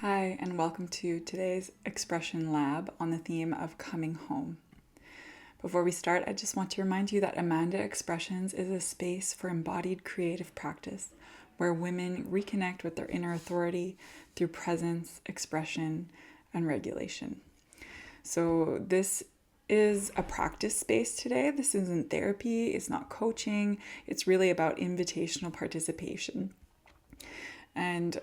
Hi, and welcome to today's expression lab on the theme of coming home. Before we start, I just want to remind you that Amanda Expressions is a space for embodied creative practice where women reconnect with their inner authority through presence, expression, and regulation. So, this is a practice space today. This isn't therapy, it's not coaching, it's really about invitational participation. And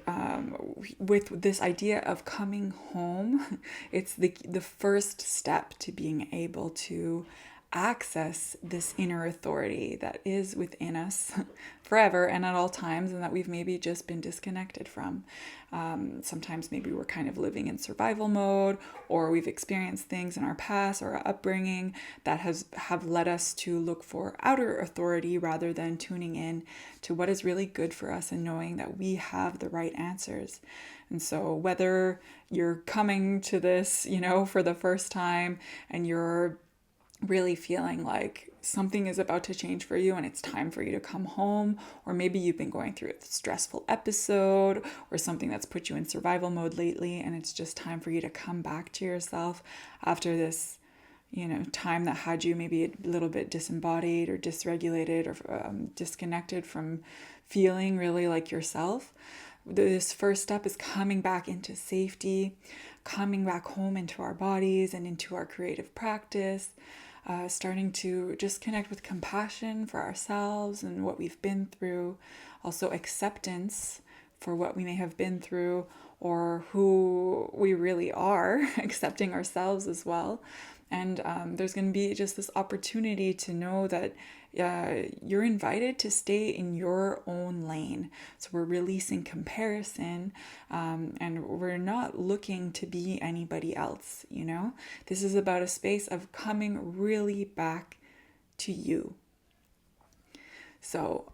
with this idea of coming home, it's the first step to being able to access this inner authority that is within us forever and at all times, and that we've maybe just been disconnected from. Sometimes maybe we're kind of living in survival mode, or we've experienced things in our past or our upbringing that have led us to look for outer authority rather than tuning in to what is really good for us and knowing that we have the right answers. And so whether you're coming to this, for the first time and you're really feeling like something is about to change for you and it's time for you to come home, or maybe you've been going through a stressful episode or something that's put you in survival mode lately and it's just time for you to come back to yourself after this time that had you maybe a little bit disembodied or dysregulated or disconnected from feeling really like yourself. This first step is coming back into safety, coming back home into our bodies and into our creative practice, starting to just connect with compassion for ourselves and what we've been through, also acceptance for what we may have been through or who we really are, accepting ourselves as well. And there's going to be just this opportunity to know that you're invited to stay in your own lane. So we're releasing comparison and we're not looking to be anybody else, This is about a space of coming really back to you. So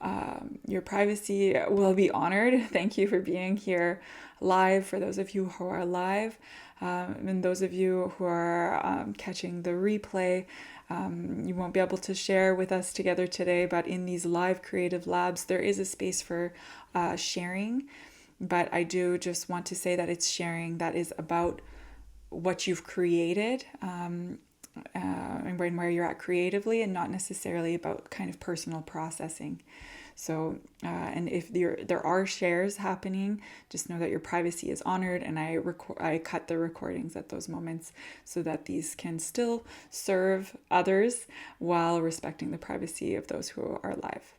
your privacy will be honored. Thank you for being here live, for those of you who are live. And those of you who are catching the replay, you won't be able to share with us together today, but in these live creative labs, there is a space for sharing. But I do just want to say that it's sharing that is about what you've created and where you're at creatively, and not necessarily about kind of personal processing. So, and if there are shares happening, just know that your privacy is honored, and I cut the recordings at those moments so that these can still serve others while respecting the privacy of those who are live.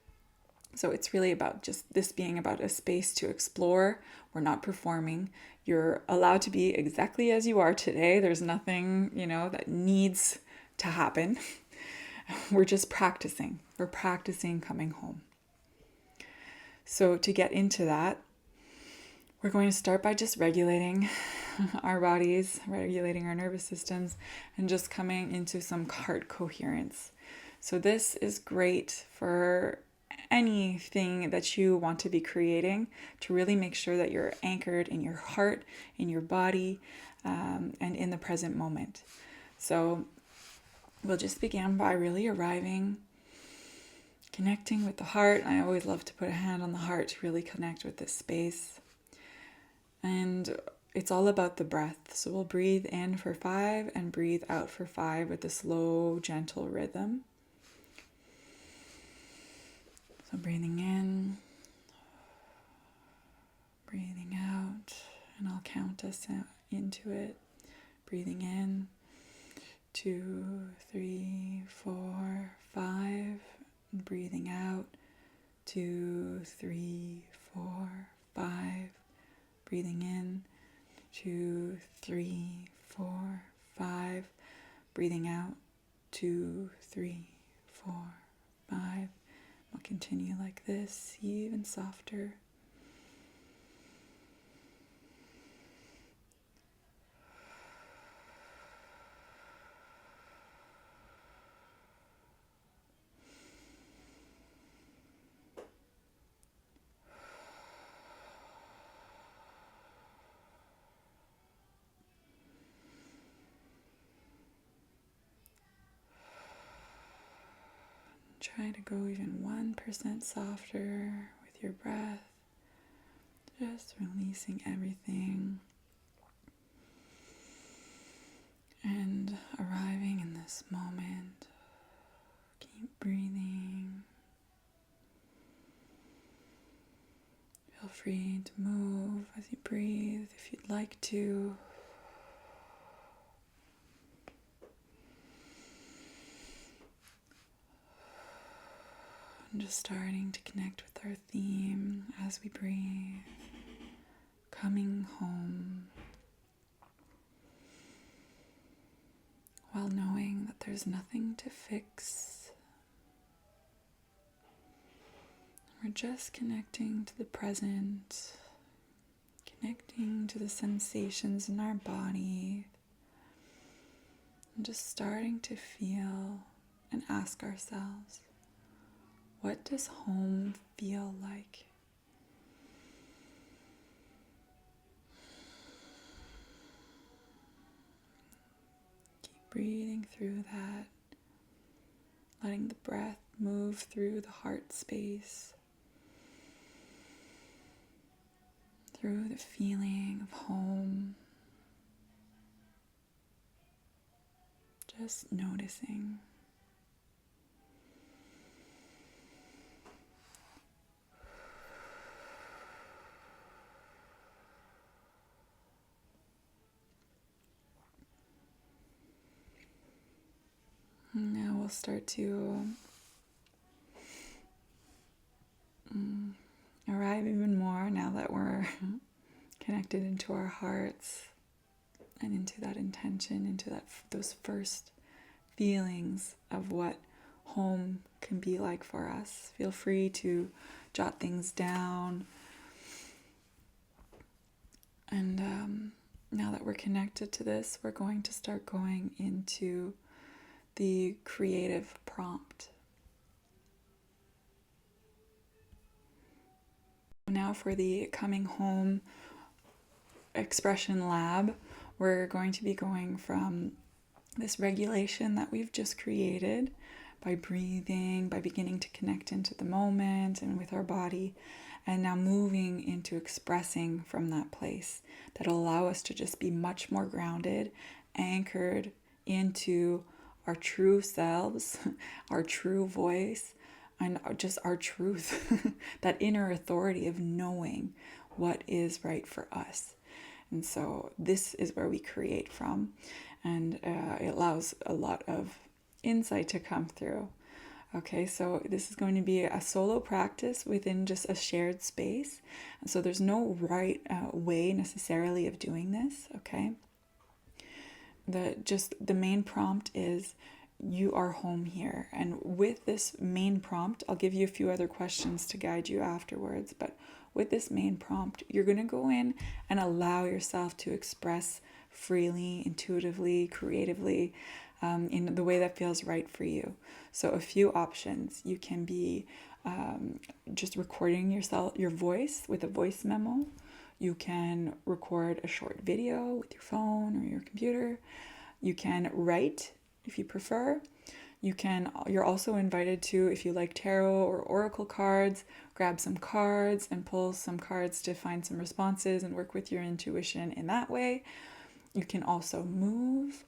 So it's really about just this being about a space to explore. We're not performing. You're allowed to be exactly as you are today. There's nothing, that needs to happen. We're just practicing. We're practicing coming home. So to get into that, we're going to start by just regulating our bodies, regulating our nervous systems, and just coming into some heart coherence. So this is great for anything that you want to be creating, to really make sure that you're anchored in your heart, in your body, and in the present moment. So we'll just begin by really arriving, connecting with the heart. I always love to put a hand on the heart to really connect with this space. And it's all about the breath. So we'll breathe in for 5 and breathe out for 5 with a slow, gentle rhythm. So breathing in, breathing out, and I'll count us into it. Breathing in, 2, 3, 4, 5. And breathing out, 2, 3, 4, 5. Breathing in, 2, 3, 4, 5. Breathing out, 2, 3, 4, 5. We'll continue like this, even softer. Try to go even 1% softer with your breath, just releasing everything free to move as you breathe if you'd like to. And just starting to connect with our theme as we breathe. Coming home. While knowing that there's nothing to fix. We're just connecting to the present, connecting to the sensations in our body, and just starting to feel and ask ourselves, what does home feel like? Breathing through that, letting the breath move through the heart space, through the feeling of home, just noticing. Now we'll start to arrive even more now that we're connected into our hearts and into that intention, into those first feelings of what home can be like for us. Feel free to jot things down. And now that we're connected to this, we're going to start going into the creative prompt. Now for the coming home expression lab, we're going to be going from this regulation that we've just created by breathing, by beginning to connect into the moment and with our body, and now moving into expressing from that place that'll allow us to just be much more grounded, anchored into our true selves, our true voice, and just our truth, that inner authority of knowing what is right for us. And so this is where we create from, and it allows a lot of insight to come through. Okay, so this is going to be a solo practice within just a shared space. And so there's no right way necessarily of doing this, okay? The main prompt is, you are home here. And with this main prompt, I'll give you a few other questions to guide you afterwards, but with this main prompt, you're going to go in and allow yourself to express freely, intuitively, creatively, in the way that feels right for you. So a few options. You can be just recording your voice with a voice memo. You can record a short video with your phone or your computer. You can write if you prefer. You're also invited to, if you like tarot or oracle cards, grab some cards and pull some cards to find some responses and work with your intuition in that way. You can also move,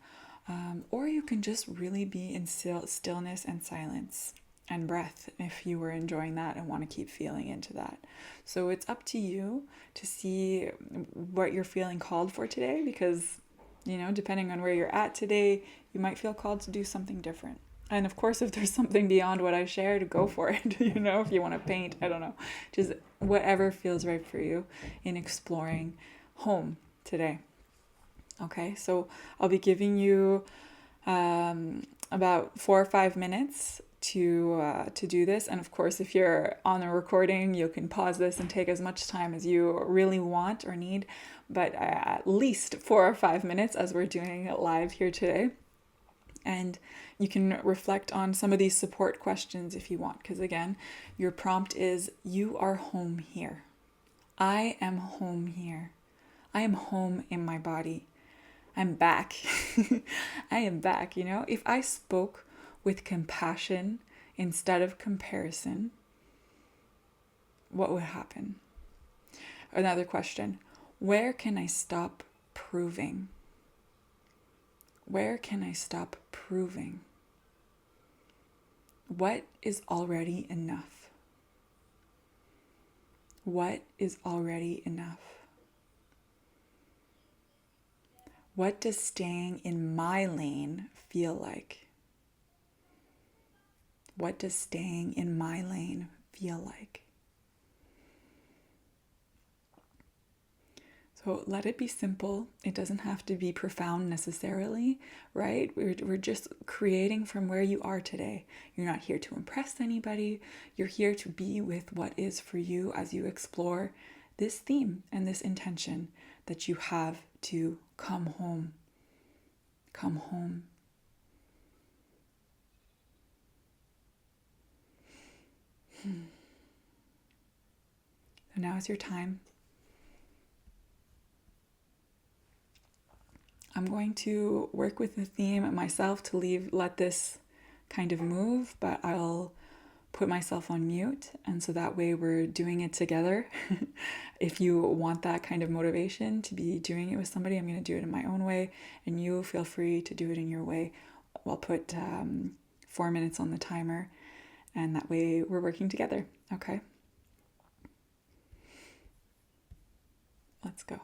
or you can just really be in stillness and silence and breath if you were enjoying that and want to keep feeling into that. So it's up to you to see what you're feeling called for today, because, depending on where you're at today, you might feel called to do something different. And of course, if there's something beyond what I shared, go for it. If you want to paint, I don't know, just whatever feels right for you in exploring home today. Okay, so I'll be giving you about 4 or 5 minutes to do this. And of course, if you're on a recording, you can pause this and take as much time as you really want or need, but at least 4 or 5 minutes as we're doing it live here today. And you can reflect on some of these support questions if you want, because again, your prompt is, you are home here. I am home here. I am home in my body. I'm back. I am back. If I spoke with compassion instead of comparison, what would happen? Another question. Where can I stop proving? Where can I stop proving? What is already enough? What is already enough? What does staying in my lane feel like? What does staying in my lane feel like? So let it be simple. It doesn't have to be profound necessarily, right? We're just creating from where you are today. You're not here to impress anybody. You're here to be with what is for you as you explore this theme and this intention that you have to come home. Come home. So now is your time. I'm going to work with the theme myself to let this kind of move, but I'll put myself on mute, and so that way we're doing it together. If you want that kind of motivation to be doing it with somebody, I'm going to do it in my own way, and you feel free to do it in your way. I'll put 4 minutes on the timer, and that way we're working together. Okay? Let's go.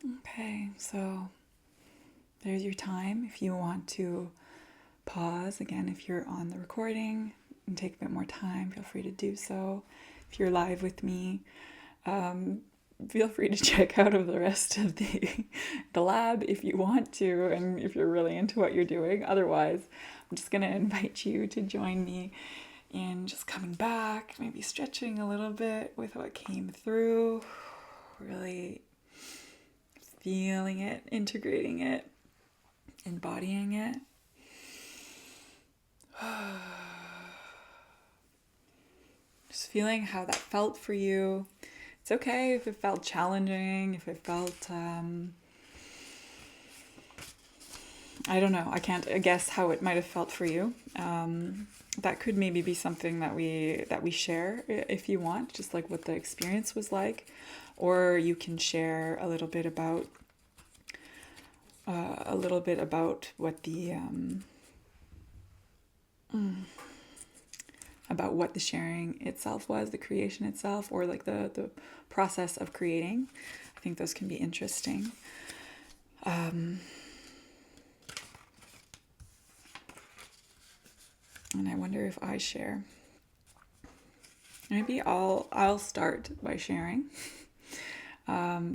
Okay, so there's your time. If you want to pause, again, if you're on the recording and take a bit more time, feel free to do so. If you're live with me, feel free to check out of the rest of the lab if you want to, and if you're really into what you're doing. Otherwise, I'm just going to invite you to join me in just coming back, maybe stretching a little bit with what came through, really feeling it, integrating it, embodying it. Just feeling how that felt for you. It's okay if it felt challenging, if it felt, I don't know, I can't guess how it might have felt for you. That could maybe be something that we share if you want, just like what the experience was like, or you can share a little bit about what the about what the sharing itself was, the creation itself, or like the process of creating. I think those can be interesting. And I wonder if I share. Maybe I'll start by sharing,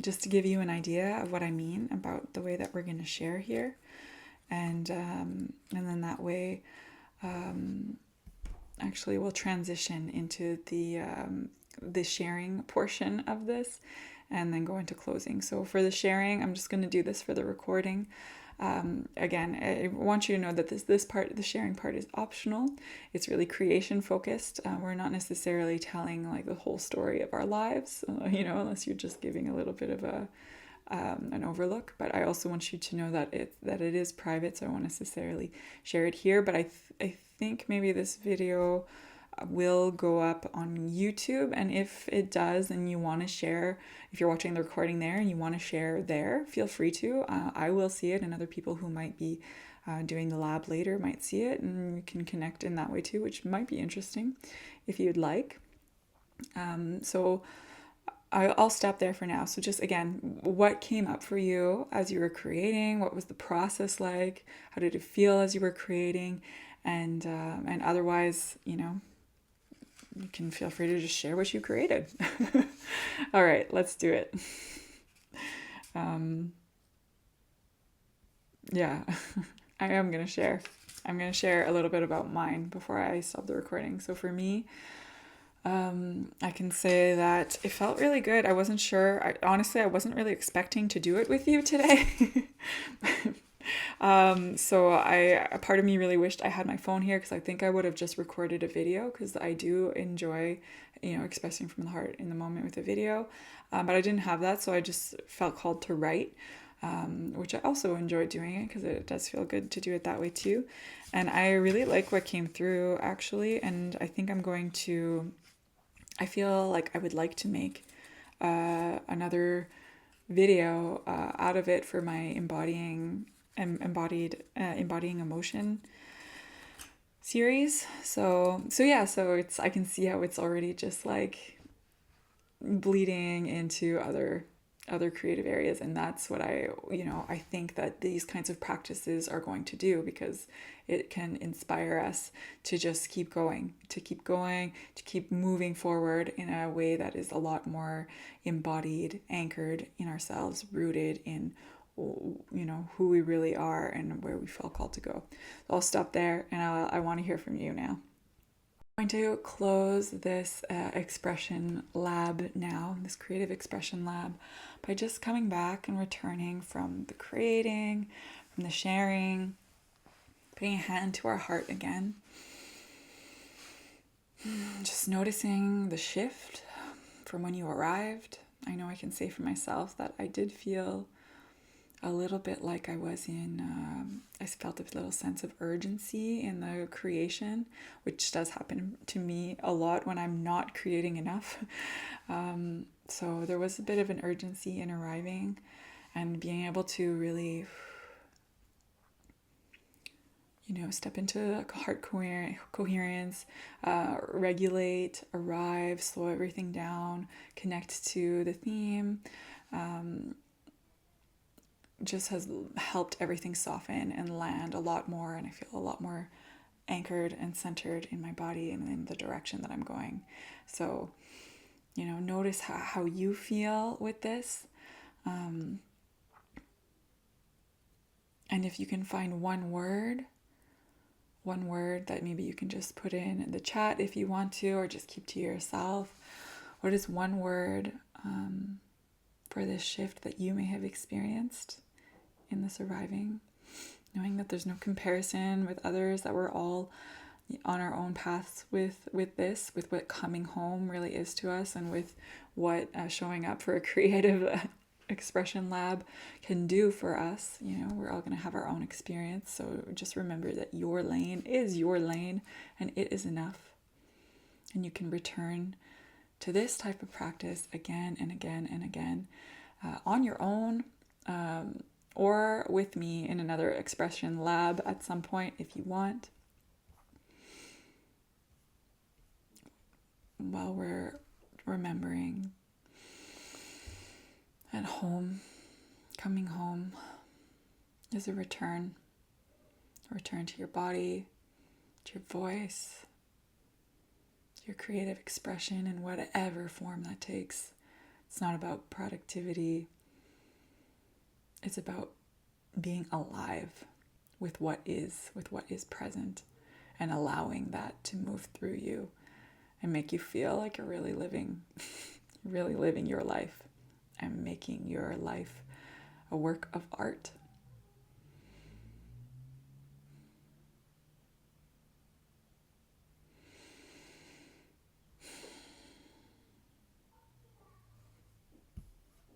just to give you an idea of what I mean about the way that we're going to share here, and then that way, actually, we'll transition into the sharing portion of this, and then go into closing. So for the sharing, I'm just going to do this for the recording. Again, I want you to know that this part, the sharing part, is optional. It's really creation focused. We're not necessarily telling like the whole story of our lives, unless you're just giving a little bit of an overlook. But I also want you to know that it is private, so I won't necessarily share it here. But I think maybe this video will go up on YouTube, and if it does and you want to share, if you're watching the recording there and you want to share there, feel free to. I will see it, and other people who might be doing the lab later might see it, and you can connect in that way too, which might be interesting if you'd like. So I'll stop there for now. So just again, what came up for you as you were creating? What was the process like? How did it feel as you were creating? And otherwise, you can feel free to just share what you created. All right, let's do it. Yeah, I am going to share. I'm going to share a little bit about mine before I stop the recording. So for me, I can say that it felt really good. I wasn't sure. Honestly, I wasn't really expecting to do it with you today. So a part of me really wished I had my phone here, because I think I would have just recorded a video, because I do enjoy, expressing from the heart in the moment with a video. But I didn't have that, so I just felt called to write, which I also enjoy doing it, because it does feel good to do it that way too. And I really like what came through, actually, and I think I feel like I would like to make another video out of it for my embodying emotion series. So it's, I can see how it's already just like bleeding into other creative areas, and that's what I think that these kinds of practices are going to do, because it can inspire us to just keep going, to keep moving forward in a way that is a lot more embodied, anchored in ourselves, rooted in who we really are and where we feel called to go. So I'll stop there, and I want to hear from you now. I'm going to close this expression lab now, this creative expression lab, by just coming back and returning from the creating, from the sharing, putting a hand to our heart again. Just noticing the shift from when you arrived. I know I can say for myself that I did feel a little bit like I was I felt a little sense of urgency in the creation, which does happen to me a lot when I'm not creating enough. So there was a bit of an urgency in arriving and being able to really, step into heart coherence, regulate, arrive, slow everything down, connect to the theme, just has helped everything soften and land a lot more, and I feel a lot more anchored and centered in my body and in the direction that I'm going. So, notice how you feel with this. And if you can find one word that maybe you can just put in the chat if you want to, or just keep to yourself. What is one word for this shift that you may have experienced in the surviving? Knowing that there's no comparison with others, that we're all on our own paths with this, with what coming home really is to us, and with what showing up for a creative expression lab can do for us. We're all going to have our own experience, so just remember that your lane is your lane, and it is enough. And you can return to this type of practice again and again and again, on your own, or with me in another expression lab at some point if you want, while we're remembering at home. Coming home is a return to your body, to your voice, to your creative expression in whatever form that takes. It's not about productivity. It's about being alive with what is present, and allowing that to move through you and make you feel like you're really living your life and making your life a work of art.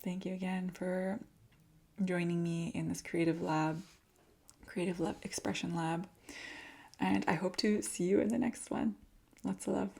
Thank you again for joining me in this creative expression lab. And I hope to see you in the next one. Lots of love.